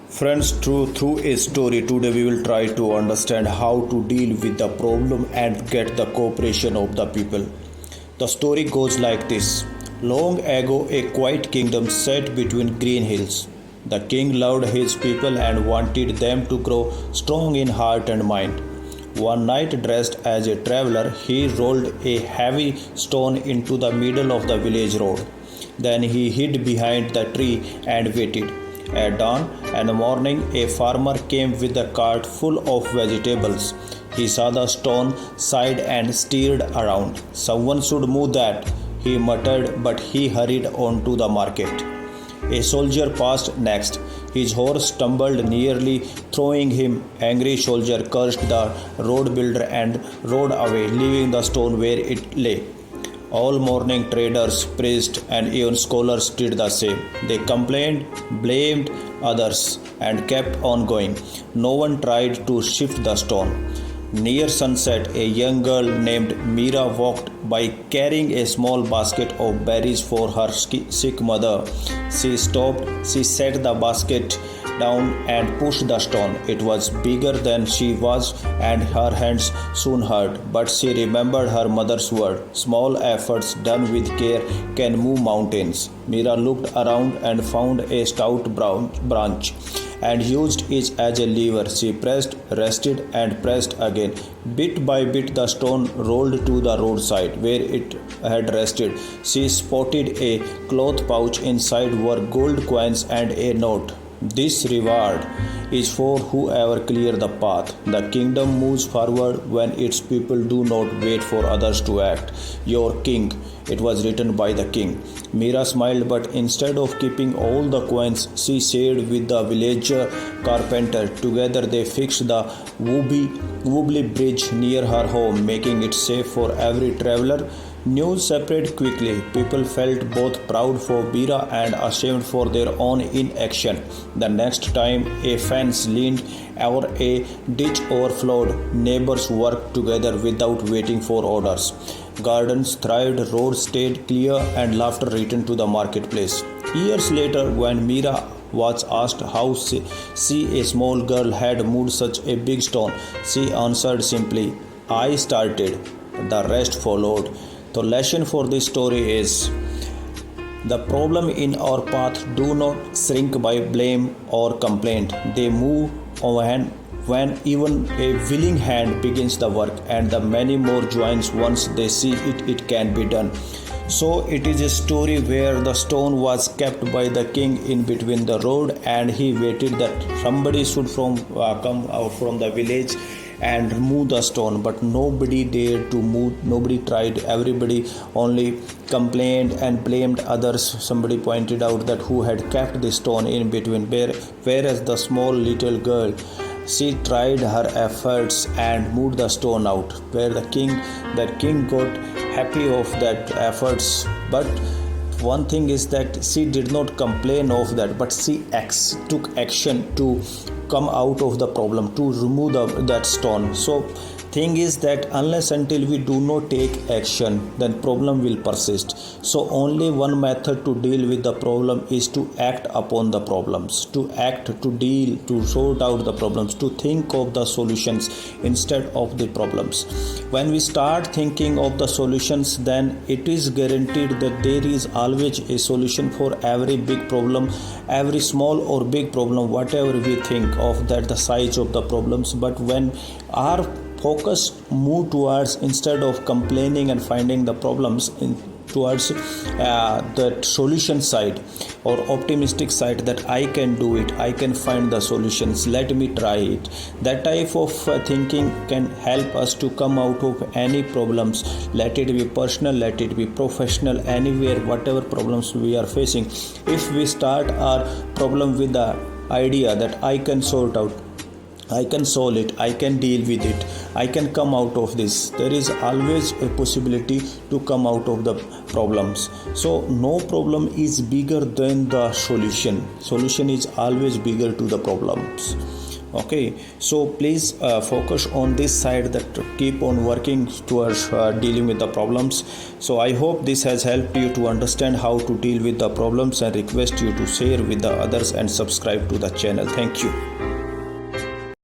Friends, through a story today we will try to understand how to deal with the problem and get the cooperation of the people. The story goes like this. Long ago a quiet kingdom sat between green hills. The king loved his people and wanted them to grow strong in heart and mind. One night, dressed as a traveler, he rolled a heavy stone into the middle of the village road. Then he hid behind the tree and waited. At dawn and morning, a farmer came with a cart full of vegetables. He saw the stone, sighed and stared around. Someone should move that, he muttered, but he hurried on to the market. A soldier passed next. His horse stumbled, nearly throwing him. Angry soldier cursed the road builder and rode away, leaving the stone where it lay. All morning traders, priests, and even scholars did the same. They complained, blamed others, and kept on going. No one tried to shift the stone. Near sunset, a young girl named Meera walked by carrying a small basket of berries for her sick mother. She stopped, she set the basket down and pushed the stone. It was bigger than she was, and her hands soon hurt. But she remembered her mother's word. Small efforts done with care can move mountains. Meera looked around and found a stout branch and used it as a lever. She pressed, rested, and pressed again. Bit by bit, the stone rolled to the roadside where it had rested. She spotted a cloth pouch. Inside were gold coins and a note. This reward is for whoever clear the path. The kingdom moves forward when its people do not wait for others to act. Your king. It was written by the king. Meera smiled, but instead of keeping all the coins, she shared with the villager carpenter. Together they fixed the wobbly bridge near her home, making it safe for every traveler. News spread quickly. People felt both proud for Meera and ashamed for their own inaction. The next time a fence leaned or a ditch overflowed, neighbors worked together without waiting for orders. Gardens thrived, roads stayed clear, and laughter returned to the marketplace. Years later, when Meera was asked how she, a small girl, had moved such a big stone, she answered simply, "I started, the rest followed." The lesson for this story is the problem in our path do not shrink by blame or complaint. They move on when even a willing hand begins the work, and the many more joins once they see it can be done. So it is a story where the stone was kept by the king in between the road, and he waited that somebody should come out from the village and remove the stone, but nobody dared to move. Nobody tried. Everybody only complained and blamed others. Somebody pointed out that who had kept the stone in between, whereas the small little girl, she tried her efforts and moved the stone out, where the king got happy of that efforts. But one thing is that she did not complain of that, but she took action to come out of the problem, to remove that stone. So thing is that unless until we do not take action, then problem will persist. So only one method to deal with the problem is to act upon the problems, to act, to deal, to sort out the problems, to think of the solutions instead of the problems. When we start thinking of the solutions, then it is guaranteed that there is always a solution for every big problem, every small or big problem, whatever we think of that, the size of the problems. But when our focus move towards, instead of complaining and finding the problems, towards the solution side or optimistic side, that I can do it, I can find the solutions, let me try it. That type of thinking can help us to come out of any problems, let it be personal, let it be professional, anywhere, whatever problems we are facing. If we start our problem with the idea that I can sort out, I can solve it, I can deal with it, I can come out of this, there is always a possibility to come out of the problems. So no problem is bigger than the solution. Solution is always bigger to the problems. Okay, so please focus on this side, that keep on working towards dealing with the problems. So I hope this has helped you to understand how to deal with the problems, and request you to share with the others and subscribe to the channel. Thank you.